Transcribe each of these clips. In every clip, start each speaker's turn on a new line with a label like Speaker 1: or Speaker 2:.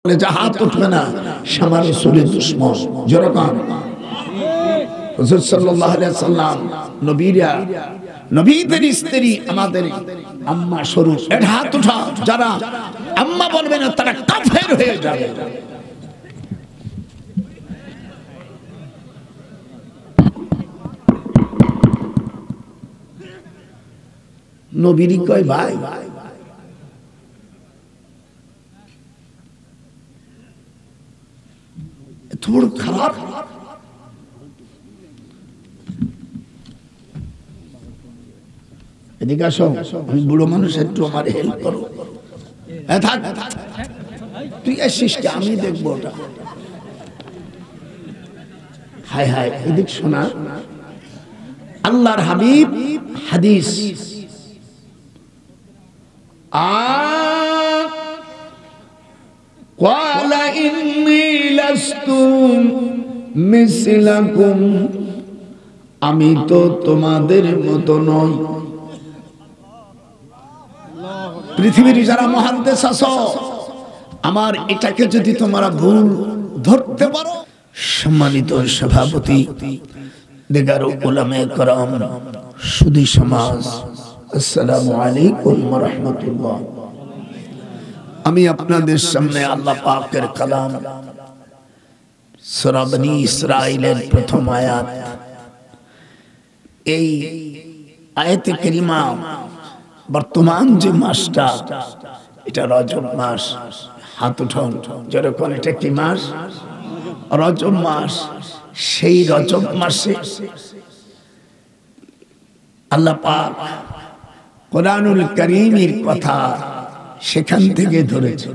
Speaker 1: হাত উঠবে না শামা রাসূলের দুশমন যেরকম হুজুর সাল্লাল্লাহু আলাইহি সাল্লাম নবীরা নবীদের স্ত্রী আমাদের আম্মা স্বরূপ এর হাত উঠা যারা আম্মা বলবে না তারা কাফের হয়ে যাবে। নবীরই কয় ভাই এত বড় খারাপ। এদিকে আসো, আমি বুড়ো মানুষ, একটু আমার হেল্প করো। থাক তুই আসিস কে, আমি দেখবো ওটা। হায় হায়, এদিক শোনা, আল্লাহর হাবিব হাদিস قال إني لست مثلكم, আমি তো তোমাদের মতো নই। পৃথিবীর যারা মুহাদ্দিস আছো, আমার এটাকে যদি তোমরা ভুল ধরতে পারো। সম্মানিত সভাপতি, দিগার উলামায়ে কেরাম, সুধী সমাজ, আসসালামু আলাইকুম ওয়া রাহমাতুল্লাহ। আমি আপনাদের সামনে আল্লাহ পাকের কালাম সূরা বনী ইসরাঈলের প্রথম আয়াত, এই আয়াতে কারিমা বর্তমান যে মাসটা, এটা রজব মাস। হাত উঠান যেরকম, এটা কি মাস? রজব মাস। সেই রজব মাসে আল্লাহ পাক কোরআনুল কারীমের কথা সেখান থেকে ধরেছে।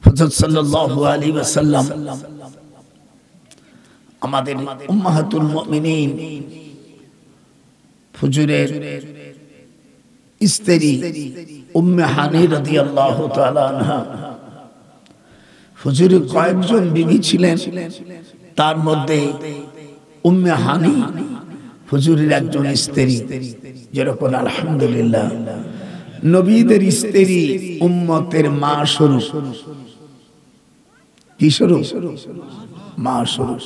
Speaker 1: হযরত সাল্লাল্লাহু আলাইহি ওয়াসাল্লাম আমাদের উম্মাহাতুল মুমিনিন হুজুরের স্ত্রী উম্মে হানি রাদিয়াল্লাহু তাআলা আনহা, হুজুরের কয়েকজন বিবি ছিলেন, তার মধ্যে উম্মে হানি হুজুরের একজন স্ত্রী। যেরকম আলহামদুলিল্লাহ, নবীদের স্ত্রী উম্মতের মা স্বরূপ। কি স্বরূপ? মা স্বরূপ।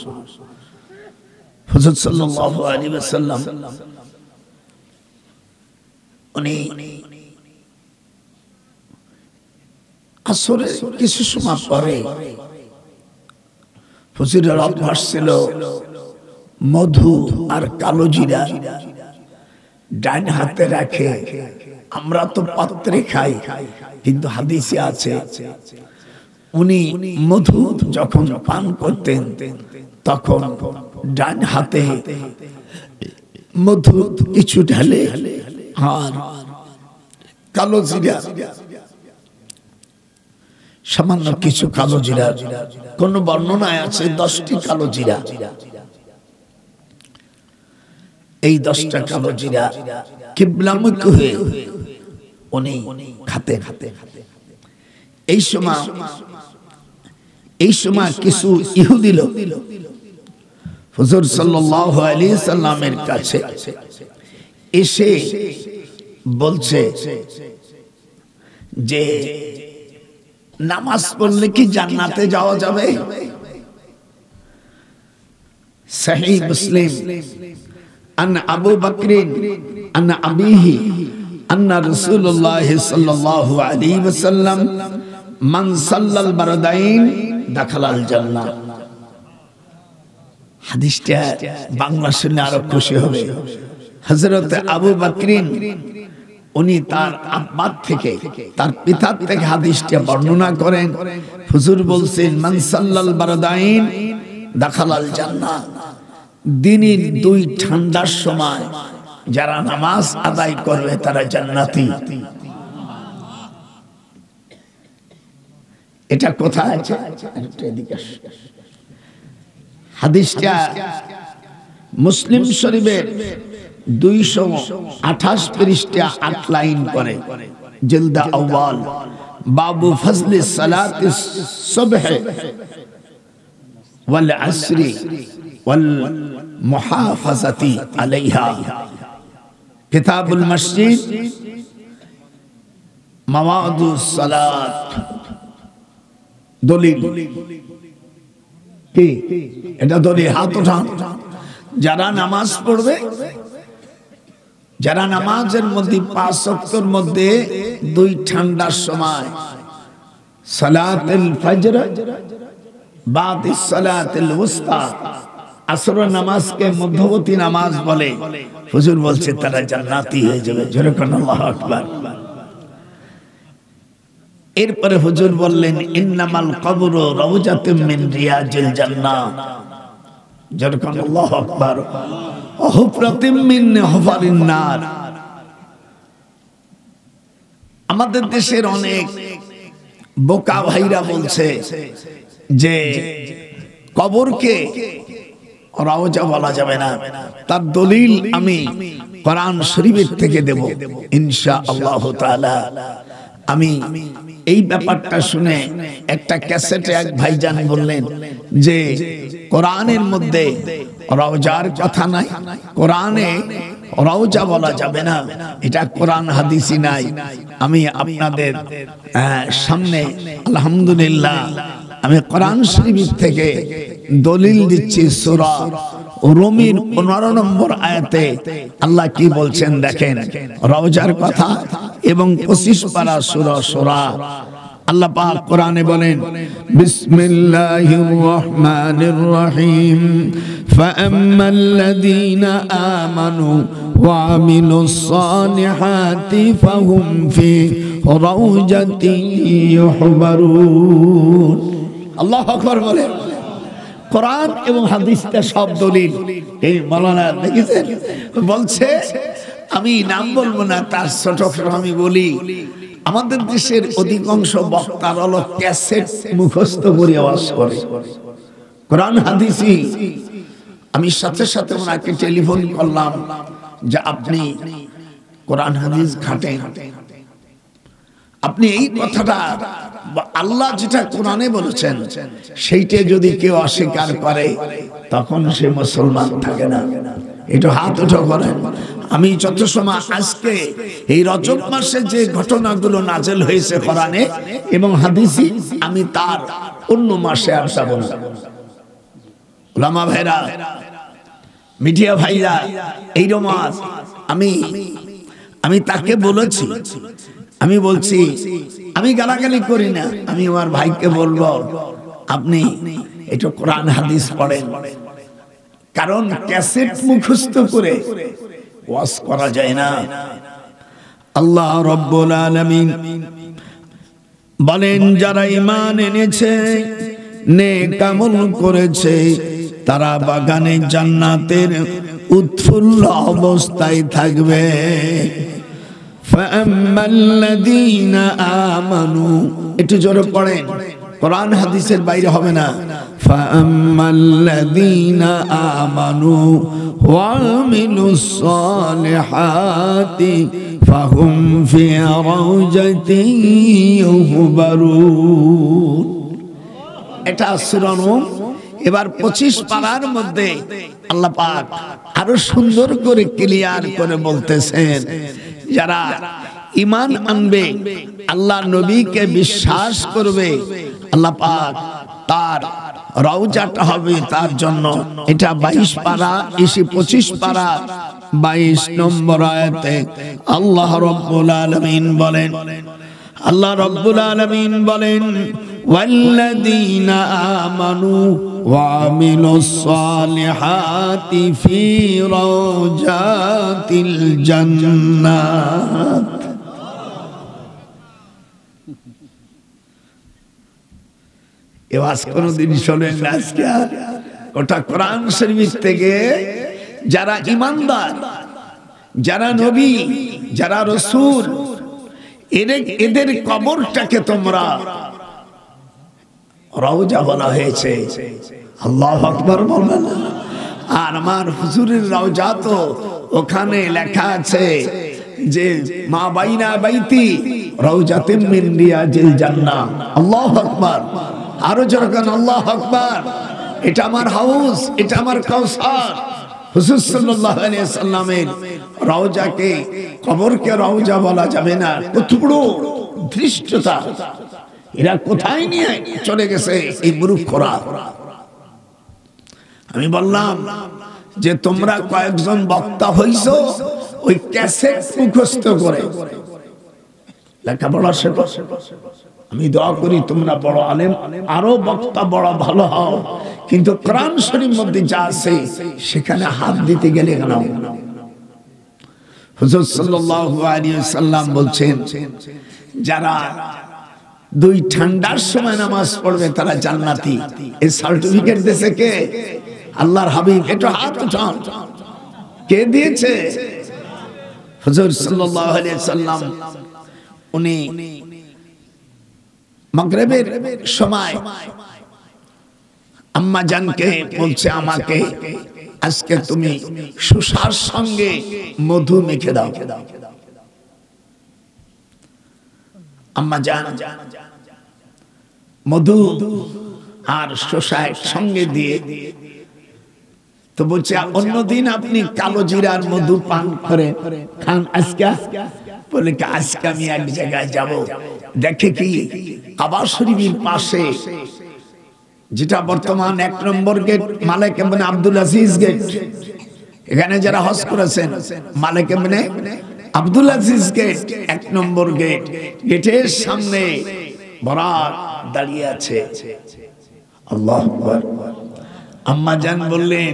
Speaker 1: হুজুর সাল্লাল্লাহু আলাইহি ওয়াসাল্লাম উনি আসরের কিছু সময় পরে হুজুরের অভ্যাস ছিল মধু আর কালো জিরা ডান হাতে রাখে। আমরা তো পাত্রে খাই, কিন্তু হাদিসে আছে উনি মধু যখন পান করতেন তখন ডান হাতে মধু কিছু ঢালে আর কালো জিরা, সামান্য কিছু কালো জিরা, কোন বর্ণনায় আছে 10টি কালো জিরা। এই 10টা কালো জিরা কিবলামুখী হয়ে উনি খাতে খাতে। এই সময় কিছু ইহুদি লোক হুজুর সাল্লাল্লাহু আলাইহি সাল্লামের কাছে এসে বলছে যে নামাজ পড়লে কি জান্নাতে যাওয়া যাবে? সহিহ মুসলিম আন আবু বকরিন আন আবিহি আন্না রাসূলুল্লাহ সাল্লাল্লাহু আলাইহি ওয়াসাল্লাম মান সাল্লাল বারদাইন দাখালাল জান্নাহ। হাদিসটা বাংলা শুনে আরো খুশি হবে। হযরত আবু বকরিন উনি তার আব্বা থেকে, তার পিতা থেকে হাদিসটা বর্ণনা করেন। হুজুর বলছেন মান সাল্লাল বারদাইন দাখালাল জান্নাহ। দিনের 2 ঠান্ডার সময় যারা নামাজ আদায় করবে তারা জান্নাতি। এটা কোথায় আছে? হাদিসটা মুসলিম শরীফের 228 পৃষ্ঠা 8 লাইন করে, জিলদা আউয়াল, বাবু ফজলি সালাতিস সুবহ ওয়াল আসরি ওয়াল মুহাফাজাতি আলাইহা, কিতাবুল মসজিদ মাওয়াদুস সালাত দলিল কি? এটা দলিল। হাত উঠান যারা নামাজ পড়বে, যারা নামাজের মধ্যে 5 ওয়াক্তের মধ্যে 2 ঠান্ডার সময় সালাতুল ফজর বাদিস সালাতুল উস্তা আসর নামাজকে মধ্যবর্তী নামাজ বলে, হুজুর বলছে তারা জান্নাতি হয়ে যাবে। জোরে কোন আল্লাহু আকবার। এরপরে হুজুর বললেন ইন্নামাল কবরু রাউজাতুম মিন রিয়াজিল জান্নাহ। জোরে কোন আল্লাহু আকবার। হুফরাতুম মিন হুফারিন নার। আমাদের দেশের অনেক বোকা ভাইরা বলছে যে কবরকে রাউজা বলা যাবে না। তার দলিল আমি কোরআন শরীফের থেকে দেব ইনশাআল্লাহ তাআলা। আমি এই ব্যাপারটা শুনে একটা ক্যাসেটে এক ভাইজান বললেন যে কোরআনের মধ্যে রাউজার কথা নাই, কোরআনে রাউজা বলা যাবে না, এটা কোরআন হাদিসই নাই। আমি আপনাদের সামনে আলহামদুলিল্লাহ আমি কোরআন শরীফ থেকে দলিল দিচ্ছি। সূরা রুমের 15 নম্বর আয়াতে আল্লাহ কি বলছেন দেখেন রওজার কথা, এবং 25 পারা সূরা সূরা আল্লাহ পাক কোরআনে বলেন বিসমিল্লাহির রহমানির রহিম ফাআম্মাল্লাযীনা আমানু ওয়া আমিলুস সালিহাতি ফাহুম ফি রাউজাতিন ইউহবারুন। আল্লাহু আকবার বলেন। কোরআন এবং হাদিসটা সব দলিল। এই মাওলানা দেখেছেন বলছে, আমি নাম বলবো না, তার ছোট আমি বলি, আমাদের দেশের অধিকাংশ বক্তার হলো ক্যাসেট মুখস্থ করে ওয়াজ করে, কোরআন হাদিসই। আমি সাথে সাথে ওনাকে টেলিফোন করলাম যে আপনি কোরআন হাদিস ঘাটেন, আপনি এই কথাটা আল্লাহ যেটা কোরআনে বলেছেন সেইটা যদি কেউ অস্বীকার করে তখন সে মুসলমান থাকে না। একটু হাত উঠো করেন। আমি যত সময় আজকে এই রজব মাসে যে ঘটনাগুলো নাজেল হয়েছে কোরআনে এবং হাদিসে, আমি তার অন্য মাসে আর যাব না। উলামা ভাইরা, মিডিয়া ভাইরা, এই রমাজ আমি তাকে বলেছি, আমি বলছি, আমি গালাগালি করি না, আমি আমার ভাইকে বলবো আপনি একটু কোরআন হাদিস পড়েন, কারণ ক্যাসেট মুখস্থ করে ওয়াজ করা যায় না। আল্লাহ রাব্বুল আলামিন বলেন যারা ঈমান এনেছে, নেক আমল করেছে, তারা বাগানে জান্নাতের উৎফুল্ল অবস্থায় থাকবে। ফাআম্মাল্লাযীনা আমানু, একটু জোরে পড়েন, কোরআন হাদিসের বাইরে হবে না। ফাআম্মাল্লাযীনা আমানু ওয়া আমিলুস সালিহাতি ফাহুম ফি রাউজাতিন ইউহবারুন। এটা সূরা নূর। এবার 25 পারার মধ্যে আল্লাহ পাক আরো সুন্দর করে ক্লিয়ার করে বলতেছেন, যারা ঈমান আনবে, আল্লাহ নবীকে বিশ্বাস করবে, আল্লাহ পাক তার রওজাটা হবে তার জন্য। এটা 22 পারা, 25 পারা 22 নম্বর আয়াতে আল্লাহ রাব্বুল আলামিন বলেন, আল্লাহ রাব্বুল আলামিন বলেন ওয়াল্লাযীনা আমানু ওয়া আমিলুস সালিহাতি ফি রাউজাতিল জান্নাত। এ ওয়াজ কোনদিন শোনেন না আজকে? ওটা কোরআন শরীফ থেকে। যারা ঈমানদার, যারা নবী, যারা রাসূল, এদের কবরটাকে তোমরা রওজা বলা হয়েছে। আল্লাহু আকবার বলবেন। আর আমার হুজুরের রওজা তো ওখানে লেখা আছে যে মা বাইনা বাইতি রাউজাতুম মিন রিয়াজিল জান্নাহ। আল্লাহু আকবার। আরো যখন আল্লাহু আকবার। এটা আমার হাউস, এটা আমার কাউসার। হুজুর সাল্লাল্লাহু আলাইহি সাল্লামের রওজাকে, কবরকে রওজা বলা যাবে না। কত বড় ধৃষ্টতা, এরা কোথায় নিয়ে চলে গেছে এই মূর্খরা। আমি বললাম যে তোমরা কয়েকজন বক্তা হইছো ওই ক্যাসেট মুখস্থ করে লেখাপড়া শেখো। আমি দোয়া করি তোমরা বড় আলেম, আরো বক্তা বড় ভালো হও, কিন্তু কোরআন শরীফের মধ্যে যা আছে সেখানে হাত দিতে গেলে কেন? হুজুর সাল্লাল্লাহু আলাইহি ওয়াসাল্লাম বলছেন যারা দুই ঠান্ডার সময় নামাজ পড়বে তারা জান্নাতি। এই সার্টিফিকেট দিয়েছে কে? আল্লাহর হাবিব। এটা হাত উঠান, কে দিয়েছে? হুজুর সাল্লাল্লাহু আলাইহি ওয়াসাল্লাম উনি মাগরিবের সময় আম্মা জানকে বলছে আমাকে আজকে তুমি শসার সঙ্গে মধু মেখে দাও। আম্মা জান মধু আর শসা সঙ্গে দিয়ে তো বলছে অন্যদিন আপনি কালো জিরার মধু পান করে খান, আজকে বলে আজকে আমি এক জায়গায় যাব, দেখে কি কাবা শরীফের পাশে যেটা বর্তমান 1 নম্বর গেট মালিক ইবনে আব্দুল আজিজ গেট, এখানে যারা হজ করেছেন মালিক ইবনে আব্দুল আজিজ গেট 1 নম্বর গেট, গেটের সামনে বরাত দাঁড়িয়ে আছে। আল্লাহু আকবার। আম্মা জান বললেন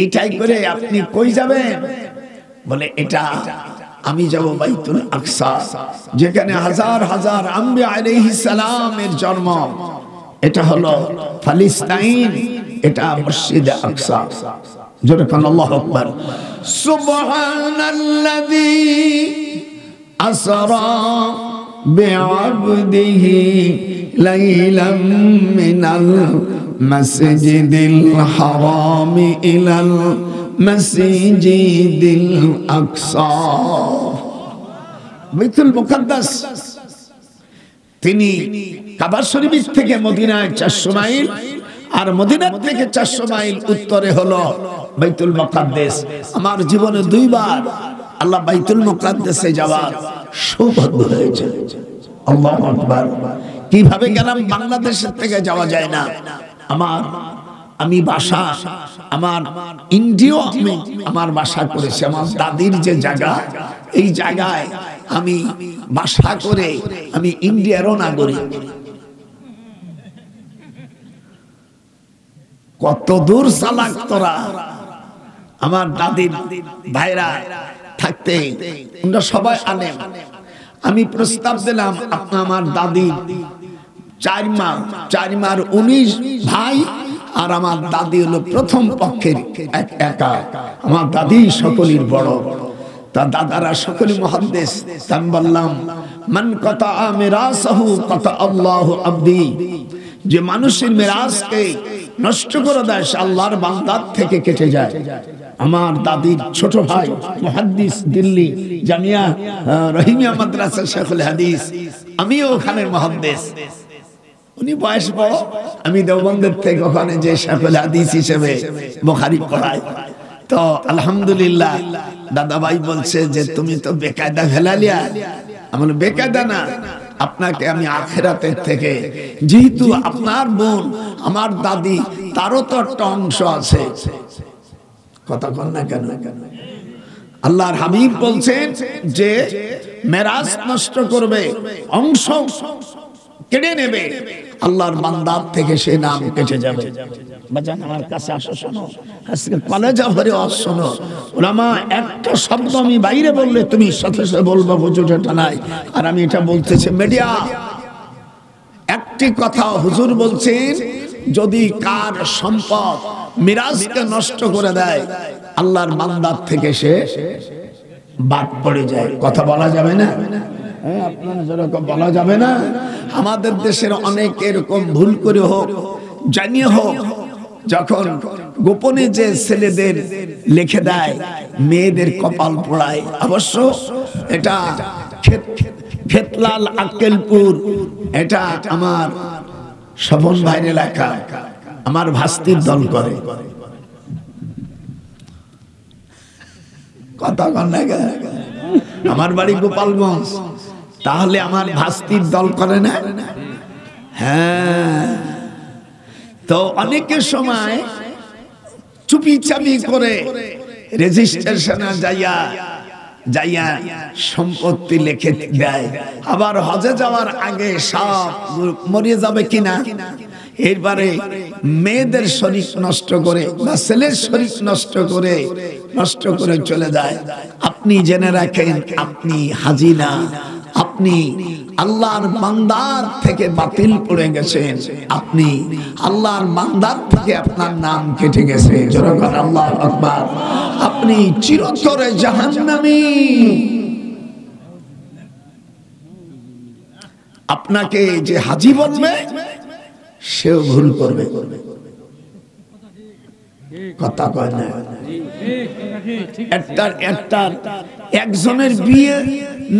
Speaker 1: এটাই করে আপনি কই যাবেন? বলে এটা আমি যাব বাইতুল আকসা, যেখানে হাজার হাজার আম্বিয়া আলাইহিস সালামের জন্ম। এটা হলো ফিলিস্তিন, এটা মসজিদ আকসা। জোরে কান আল্লাহু আকবার। সুবহানাল্লাযী আসরা বিআবদিহি লাইলাম মিনাল মাসজিদিল হারাম ইলাল মাসজিদিল আকসা। বাইতুল মুকাদ্দাস তিনি কাবা শরীফ থেকে মদিনায় 400 মাইল, আর মদিনা থেকে 400 মাইল উত্তরে হলো বাইতুল মুকাদ্দাস। আমার জীবনে 2 বার আল্লাহ বাইতুল মুকাদ্দাসে যাওয়ার সৌভাগ্য হয়েছে। আল্লাহু আকবার। কিভাবে গেলাম? বাংলাদেশের থেকে যাওয়া যায় না। আমি বাসা আমার ইন্ডিয়া, আমি আমার বাসা করেছি আমার দাদির যে জায়গা, এই জায়গায় আমি বাসা করে আমি ইন্ডিয়ারও নাগরিক। কত দূর চালাক তোরা! আমার দাদির ভাইরা থাকতে আমরা সবাই আলেম। আমি প্রস্তাব দিলাম আমার দাদি 4 মার 19 ভাই, আর আমার দাদি হলো প্রথম পক্ষের একা। আমার দাদি সকলের বড়, তা দাদারা সকলে মুহাদ্দিস। আমি বললাম মান কাতা মিরাসাহু কাতা আল্লাহু আবদি, যে মানুষের মিরাসকে নষ্ট করে দেয় সে আল্লাহর বান্দার থেকে কেটে যায়। আমার দাদির ছোট ভাই মুহাদ্দিস, দিল্লি জামিয়া রহিমিয়া মাদ্রাসা শেখুল হাদিস, আমিও ওখানে মুহাদ্দিস। উনি বয়স বড়, আমি দেওবন্দের থেকে ওখানে যে শেখুল হাদিস হিসেবে বুখারী পড়াই। তো আলহামদুলিল্লাহ দাদা ভাই বলছে যে তুমি তো বেকায়দা ফেলালিয়া। আমি বেকায়দা না, আপনাকে আমি আখিরাতের থেকে, যেহেতু আপনার বোন আমার দাদি, তারও তো একটা অংশ আছে। কথা বল না কেন? আল্লাহর হাবিব বলছেন যে মেরাজ নষ্ট করবে, অংশ কেড়ে নেবে, আল্লাহর বান্দার থেকে সে নাম কেটে যাবে। বাজান আমার কাছে আসো, শোনো, আজকে কলেজে ভরে শোনো। ওলামা একটা শব্দ আমি বাইরে বললে তুমি সাথে সাথে বলবা হুজুর এটা নাই, আর আমি এটা বলতেছি মিডিয়া। একটি কথা হুজুর বলছেন, যদি কার সম্পদ মিরাজকে নষ্ট করে দেয়, আল্লাহর বান্দার থেকে সে বাদ পড়ে যায়। কথা বলা যাবে না? আপনারা যেরকম বলা যাবে না। আমাদের দেশের অনেক এরকম ভুল করে হোক জানিয়ে হোক, যখন গোপনে যে ছেলেদের লিখে দেয় মেয়েদের কপাল পোড়ায়। অবশ্য এটা খেতলাল আক্কেলপুর, এটা আমার স্বপন ভাইয়ের এলাকা, আমার ভাস্তির দল করে। কথা কন না? আমার বাড়ি গোপালগঞ্জ, তাহলে আমার ভাস্তির দল করে না? হ্যাঁ। তো অনেকের সময় চুপি চাপি করে রেজিস্ট্রেশনে যাইয়া সম্পত্তি লিখে দেয়, আবার হজে যাওয়ার আগে সব মরিয়ে যাবে কিনা এরবারে মেয়েদের শরীর নষ্ট করে বা ছেলের শরীর নষ্ট করে চলে যায়। আপনি জেনে রাখেন আপনি হাজি না, আপনি আল্লাহর বান্দার থেকে বাতিল পড়ে গেছেন, আপনি আল্লাহর বান্দার থেকে আপনার নাম কেটে গেছে। জনগণ আল্লাহু আকবার। আপনি চিরতরে জাহান্নামী। আপনাকে যে হাজি বলবে সেও ভুল করবে, কথা কয় না। একজনের বিয়ে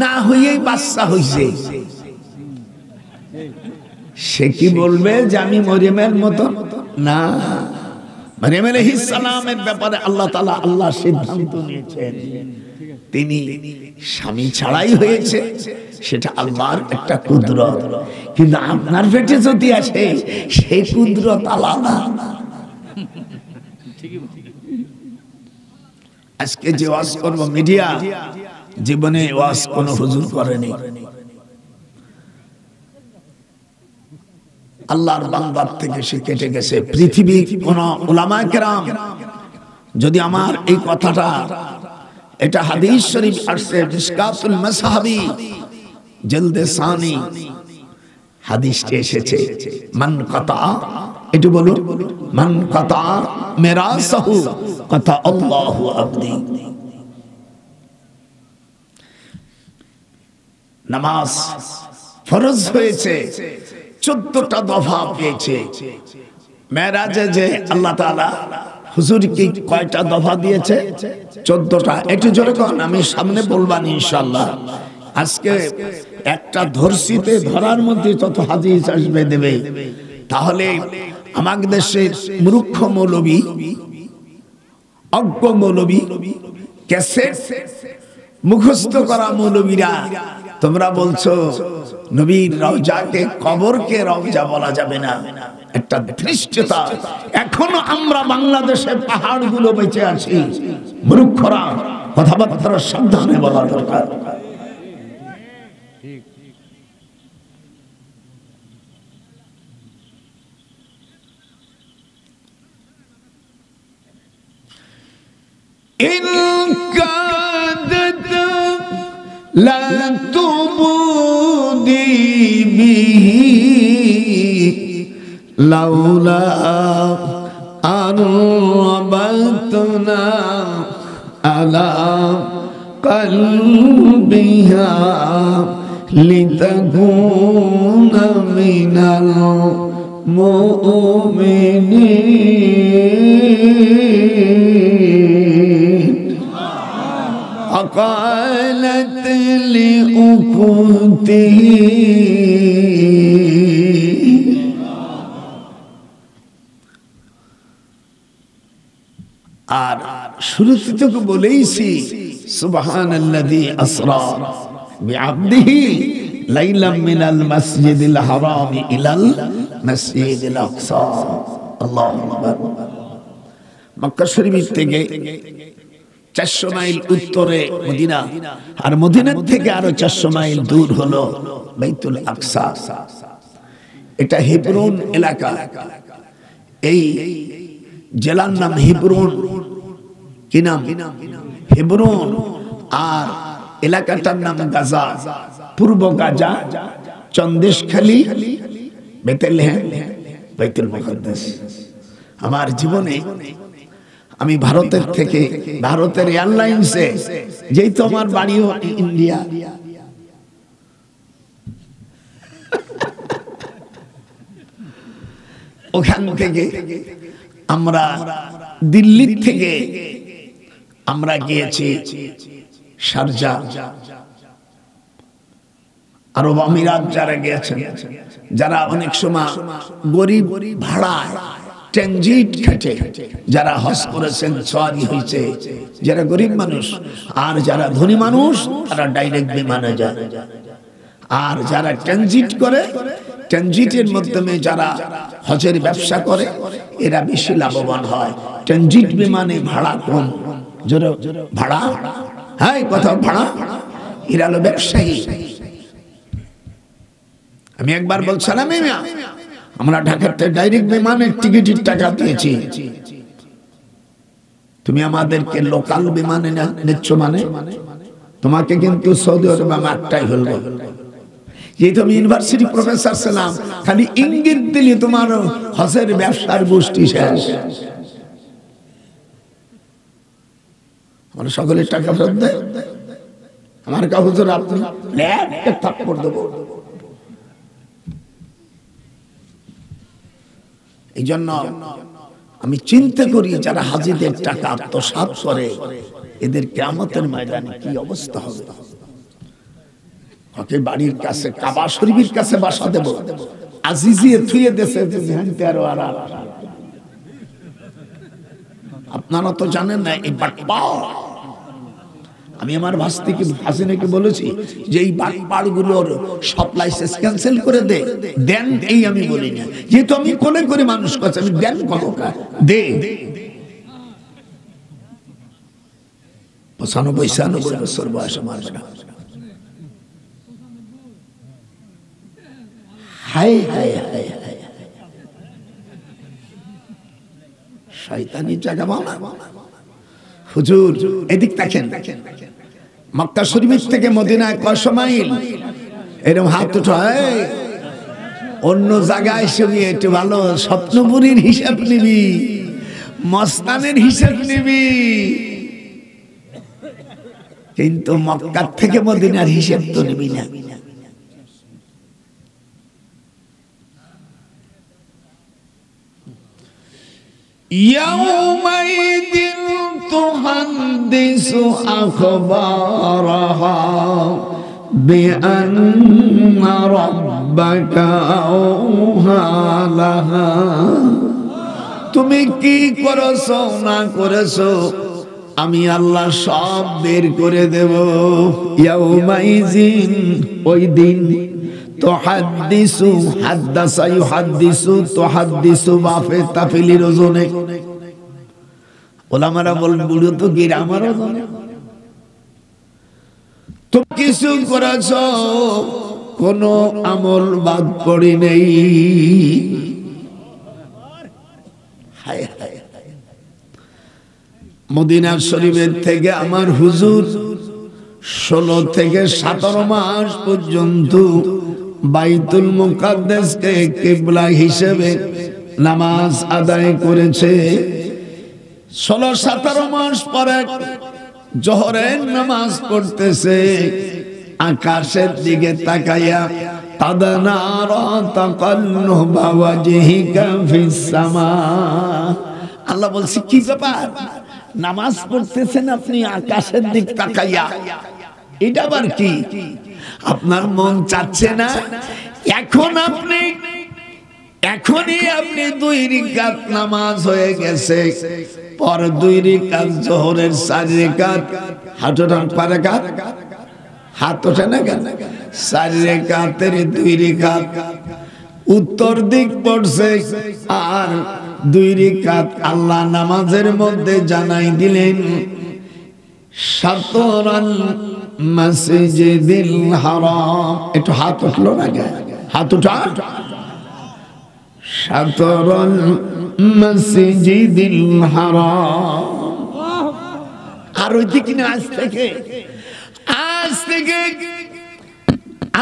Speaker 1: না হইয়েই বাচ্চা হইছে, সে কি বলবে যে আমি মরিয়মের মতো না? মরিয়ম আলাইহিস সালামের ব্যাপারে আল্লাহ তাআলা সিদ্ধান্ত নিয়েছেন, তিনি স্বামী ছাড়াই হয়েছে, সেটা আল্লাহর একটা কুদরত। কিন্তু আপনার পেটে যদি আসে সেই কুদরত আলাদা। আজকে যে ওয়াজ করব মিডিয়া, জীবনে ওয়াজ কোন হুজুর করেনি। আল্লাহর বান্দার থেকে সে কেটে গেছে। পৃথিবী কোন উলামায়ে কেরাম যদি আমার এই কথাটা, এটা হাদিস শরীফ আসছে মিশকাতুল মাসহাবি জলদে সানি হাদিসটি এসেছে, মান কাতা, একটু বলুন, মান কাতা মিরাসাহু কাতা আল্লাহু আবদি। নামাজ ফরজ হয়েছে, 14টা দফা পেয়েছে। মেরাজে যে আল্লাহ তাআলা হুজুরকে কয়টা দফা দিয়েছে? 14টা। একটু জোরে কোন, আমি সামনে বলবানি ইনশাআল্লাহ। আজকে একটা ধর্ষিতে ধরার মধ্যে যত হাদিস আসবে দেবে, তাহলে আমাদের দেশের মূর্খ মৌলবী, অজ্ঞ মৌলবী, ক্যাসেট মুখস্থ করা মৌলবীরা, তোমরা বলছো নবীর রওজাকে কবরকে রওজা বলা যাবে না, একটা ধৃষ্টতা। এখনো আমরা বাংলাদেশের পাহাড়গুলো বেঁচে আছি। মূর্খরা কথাবার্তা সাবধানে বলা দরকার। إن كادت لتبدي به لولا أن ربطنا على قلبها لتكون من المؤمنين قالت لأخته আর শুরুতে তো বলেইছি সুবহানাল্লাযী আসরা বিআবদিহি লাইলাম মিনাল মাসজিদিল হারাম ইলাল মাসজিদিল আকসা। আল্লাহু আকবার। মক্কা শরীফ থেকে 400 মাইল উত্তরে মদিনা, আর মদিনা থেকে আরো 400 মাইল দূর হলো বাইতুল আকসা। এটা হেব্রন এলাকা। এই জেলার নাম হেব্রন। কি নাম? হেব্রন। আর এলাকাটার নাম গাজা, পূর্ব গাজা, চন্দেশখালী, বেতেলহেম, বাইতুল মুকদ্দাস। আমার জীবনে আমি ভারতের থেকে, ভারতের এয়ারলাইন্সে, যেই তো আমার বাড়িও ইন্ডিয়া, ওখান থেকে আমরা দিল্লি থেকে আমরা গিয়েছি শারজা, আরব আমিরাত। যারা গিয়েছেন, যারা অনেক সময় গরিব ভাড়ায় ট্রানজিট খাটে, যারা হজ করেছেন, সওয়ারি হয়েছে, যারা গরিব মানুষ, আর যারা ধনী মানুষ তারা ডাইরেক্ট বিমানে যায়। আর যারা ট্রানজিট করে, ট্রানজিটের মাধ্যমে যারা হজের ব্যবসা করে এরা বেশি লাভবান হয়। ট্রানজিট বিমানে ভাড়া কম, জোরে ভাড়া, হ্যাঁ কথা ভাড়া, এরা হলো ব্যবসায়ী। আমি একবার বলছিলাম আমরা ঢাকাতে ডাইরেক্ট বিমানের টিকিটের টাকা দিয়েছি, তুমি আমাদেরকে লোকাল বিমানে নিচ্ছ মানে তোমাকে কিন্তু সৌদি আরবে মারটাই হলো। যেহেতু আমি ইউনিভার্সিটি প্রফেসর ছিলাম, খালি ইঙ্গিত দিলে তোমার হজের ব্যবসার গোষ্ঠী শেষ। আমার সকলের টাকা ফেরত দেয়, আমার কাগজের আপনি থাপ্পড় দেবো। এই জন্য আমি চিন্তা করি যারা হাজিদের টাকা আত্মসাৎ করে এদের কিয়ামতের ময়দানে কি অবস্থা হবে। ওকে বাড়ির কাছে কাবা শরীফের কাছে বাসা দেব, আজিজিয়ে থুয়ে দেশে আপনারা তো জানেন না এই বাটপাড়। আমি আমার ভাস্তিকে হাসিনাকে বলেছি যে এই বাটপাড় গুলোর সব লাইসেন্স ক্যান্সেল করে দেন, এই আমি বলি না, যেহেতু আমি কোলে করে মানুষ করছি, আমি দেন কতটা দে 95-96 বছর বয়স আমার বেটা। হায় হায় হায় হায়, শয়তানি জায়গা বানা। হুজুর এদিক দেখেন, মক্কা শরীফ থেকে মদিনায় কয়শো মাইল, এরকম হাত উঠায়। অন্য জায়গায় শুনি একটু ভালো স্বপ্নপুরীর হিসাব নিবি, মস্তানের হিসাব নিবি, কিন্তু মক্কা থেকে মদিনার হিসাব তো নিবি না। يومئذ تحدث أخبارها بأن ربك أوحى لها। তুমি কি করেছো না করেছো আমি আল্লাহ সব বের করে দেব। ইয়াউমাইযিন, ওই দিন, তুহাদ্দিসু, হাদ্দাসা ইউহাদ্দিসু, তুহাদ্দিসু বাফে তাফিলির ওজনে। ওলামারা বলেন বুড়ো তো গ্রামের ওজনে। তুমি কিছু করেছো, কোন আমল বাদ পড়ি নেই। হায় হায়, মদিনা শরীফের থেকে আমার হুজুর 16 থেকে 17 মাস পর্যন্ত বাইতুল মুকাদ্দাসকে কিবলা হিসেবে নামাজ আদায় করেছে। 16-17 মাস পরে জোহরের নামাজ পড়তেছে, আকাশের দিকে তাকাইয়া তাদনারা তাকাল্লুবা ওয়াজহিকা ফিস সামা। আল্লাহ বলছে কি ব্যাপার, নামাজ পড়তেছেন আপনি আকাশের দিক তাকাইয়া, এটা আবার কি? আপনার মন চাচ্ছে না এখনই আপনি 2 রাকাত নামাজ হয়ে গেছে, পর 2 রাকাত জোহরের 4 রাকাত, হাত ওঠান পার রাকাত, হাত ওঠে না কেন? 4 রাকাতের 2 রাকাত উত্তর দিক পড়ছে, আর 2 রাকাত আল্লাহ নামাজের মধ্যে জানাই দিলেন শাতরাল মসজিদিল হারাম। একটু হাত উঠলো না কেন? হাত উঠা। শাতরাল মসজিদিল হারাম। আর ওই দিকে না, আজ থেকে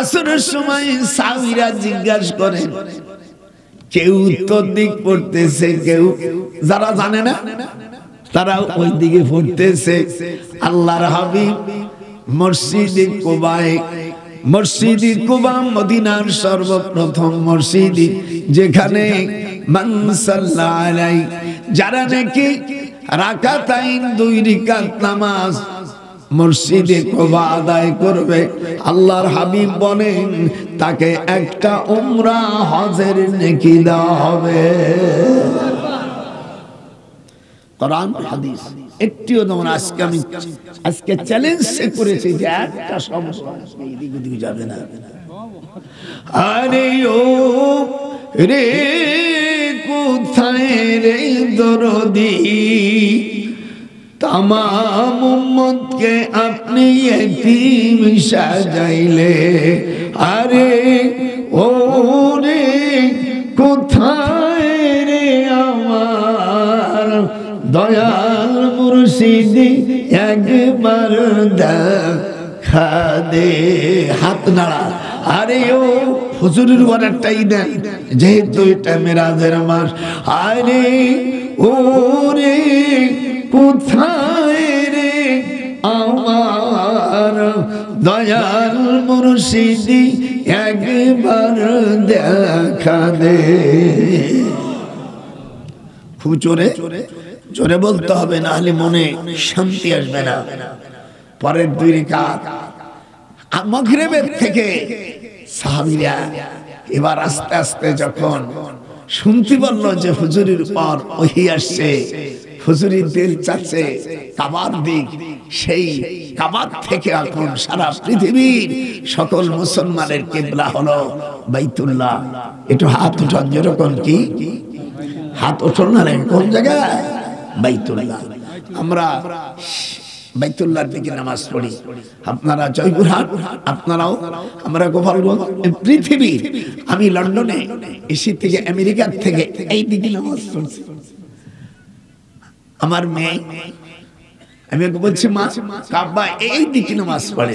Speaker 1: আসরের সময় সাহাবীরা জিজ্ঞাসা করেন, কেউ উত্তর দিক পড়তেছে, কেউ যারা জানে না তারা ওই দিকে পড়তেছে। আল্লাহর হাবিব মসজিদে কুবায়, মসজিদে কুবা মদিনার সর্বপ্রথম মসজিদ, যেখানে মান সাল্লা আলাই, যারা নাকি রাকাতাইন 2 রাকাত নামাজ মসজিদে কুবা আদায় করবে, আল্লাহর হাবিব বলেন তাকে একটা উমরা হজের নেকি দেওয়া হবে। কোরআন হাদিস একটিও যেমন আজকে চ্যালেঞ্জ করেছে যে একটা শব্দ এদিক ওদিক যাবে না। আরে ও রে কোথায় রে দরদি, তামাম উম্মতকে আপনি এতিম সাজাইলে। আরে ও রে কোথায় রে আমার দয়াল মুর্শিদি, একবার দেখা দে। হাত নাড়া। আরে ও হুজুরের অর্ডারটাই দেন, যেহেতু এটা মেরাজের মাস। আরে ও রে কোথায় রে আমার দয়াল মুর্শিদি, একবার দেখা দে। খুব জোরে জোরে বলতে হবে, না হলে মনে শান্তি আসবে না। পরের 2 রাকাত মাগরিবের থেকে সাহাবীরা এবার আস্তে আস্তে যখন শুনতে বলল যে হুজুরের উপর ওহী আসছে, হুজুরের দিল চাচ্ছে কাবার দিক, সেই কাবার থেকে এখন সারা পৃথিবীর সকল মুসলমানের কিবলা হলো বাইতুল্লাহ। একটু হাত উঠান, যেরকম কি হাত উঠান না, কোন জায়গায়? বাইতুল্লাহ। আমরা বাইতুল্লাহর দিকে নামাজ পড়ি। আপনারা জয়পুরহাট, আপনারাও, আমরা গোপালগঞ্জ, পৃথিবীর, আমি লন্ডনে এসি থেকে আমেরিকার থেকে এই দিকে নামাজ পড়ছি। আমার মেয়ে, আমি ওকে বলছি মা কাবা এই দিকে নামাজ পড়ে।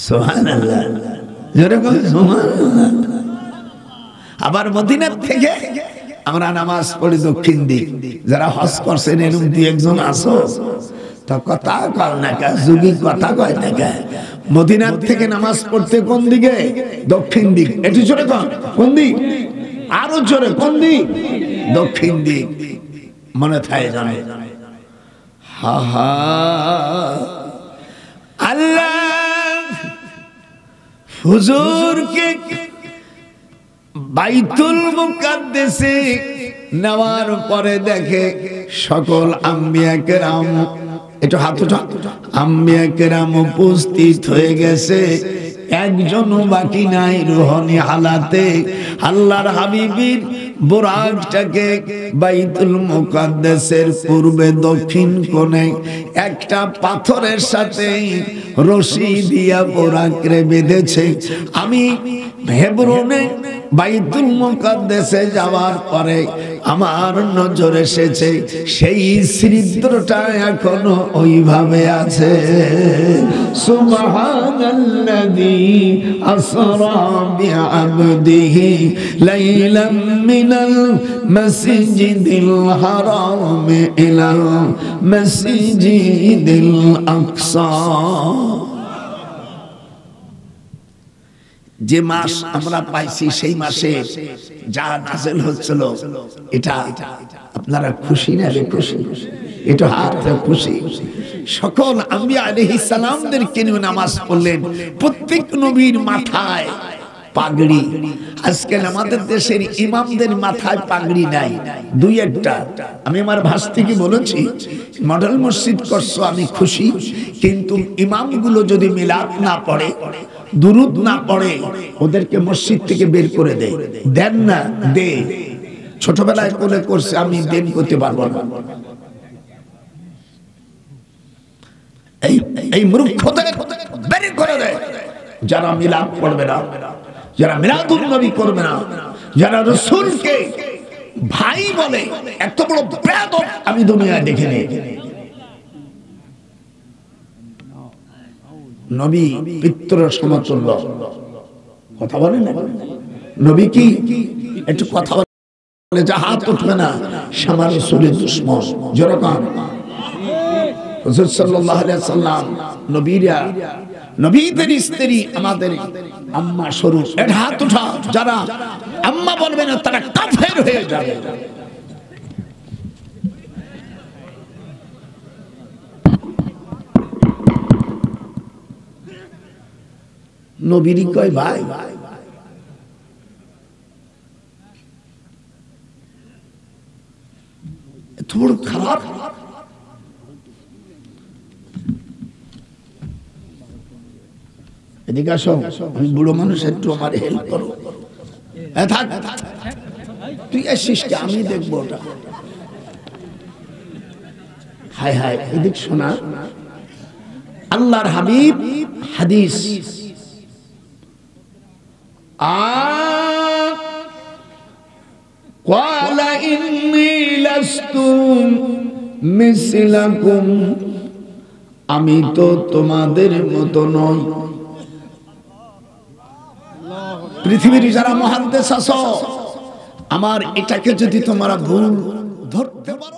Speaker 1: সুবহানাল্লাহ, জোরে বল সুবহানাল্লাহ। আবার মদিনার থেকে আমরা নামাজ পড়ি দক্ষিণ দিক। যারা হজ করছেন এরকম 2-1 আসো তো কথা কল না কা, যুগী কথা কয় না কা। মদিনার থেকে নামাজ পড়তে কোন দিকে? দক্ষিণ দিক। একটু জোরে কোন দিক? আরো জোরে কোন দিক? দক্ষিণ দিক। মনে থাকে জানে। হা হা আল্লাহ হুজুরকে বাইতুল মুকাদ্দাসে নেওয়ার পরে দেখে সকল আম্বিয়া কেরাম, একটু হাত উঠা, আম্বিয়া কেরাম উপস্থিত হয়ে গেছে, একজনও বাকি নাই রুহানি হালাতে। আল্লাহর হাবিবের বুরাকটাকে বাইতুল মুকাদ্দাসের পূর্বে দক্ষিণ কোণে একটা পাথরের সাথে রশি দিয়া বুরাকরে বেঁধেছে। আমি হেবরনে বাইতুল মুকাদ্দাসে যাওয়ার পরে আমার নজর এসেছে সেই ছিদ্রটা এখনো ওইভাবে আছে। সুবহানাল্লাযী আসরা বিআবদিহি লাইলাম মিনাল মাসজিদিল হারাম ইলাল মাসজিদিল আকসা। যে মাস আমরা পাইছি সেই মাসে যা নাযিল হচ্ছিল, এটা আপনারা খুশি না খুশি? এটা হাত খুশি। সকল আম্বিয়া আলাইহিস সালামদেরকে নিয়ে নামাজ পড়লেন। প্রত্যেক নবীর মাথায় পাগড়ি। আজকে আমাদের দেশের ইমামদের মাথায় পাগড়ি নাই, 2-1টা। আমি আমার ভাস্তিকে বলেছি মডেল মসজিদ করছো, আমি খুশি, কিন্তু ইমামগুলো যদি মিলাদ না পড়ে, দুরুদ না পড়ে, ওদেরকে মসজিদ থেকে বের করে দেয়। দেন না, দে। ছোটবেলায় কোলে করছে, আমি দেন করতে পারবো না। এই মূর্খদের বের করে দেয়। যারা মিলাদ পড়বে না, যারা মিলাদুন নবী করবে না, যারা রাসূলকে ভাই বলে, এত বড় বেয়াদব আমি দুনিয়ায় দেখিনি। নবী পিতৃর সমতুল্য, কথা বলেন না? নবী কি একটু কথা বলে যা হাত উঠবে না, আমার রাসূলের দুশমন। যেরকম হুজুর সাল্লাল্লাহু আলাইহি সাল্লাম, নবীরা, নবীদের স্ত্রী আমাদের আম্মা স্বরূপ। এর হাত উঠা, যারা আম্মা বলবে না তারা কাফের হয়ে যাবে। নবীরই কয় ভাই। এত বড় খারাপ। এদিকে আসো, আমি বুড়ো মানুষ, একটু আমার হেল্প করো। থাক, তুই আসিস কি, আমি দেখবো ওটা। হায় হায়, এদিক শোনা, আল্লাহর হাবিব হাদিস, ক্বালা ইন্নী লাস্তু মিসলাকুম, আমি তো তোমাদের মতো নই। পৃথিবীর যারা মুহাদ্দিস আছো, আমার এটাকে যদি তোমরা ভুল ধরতে পারো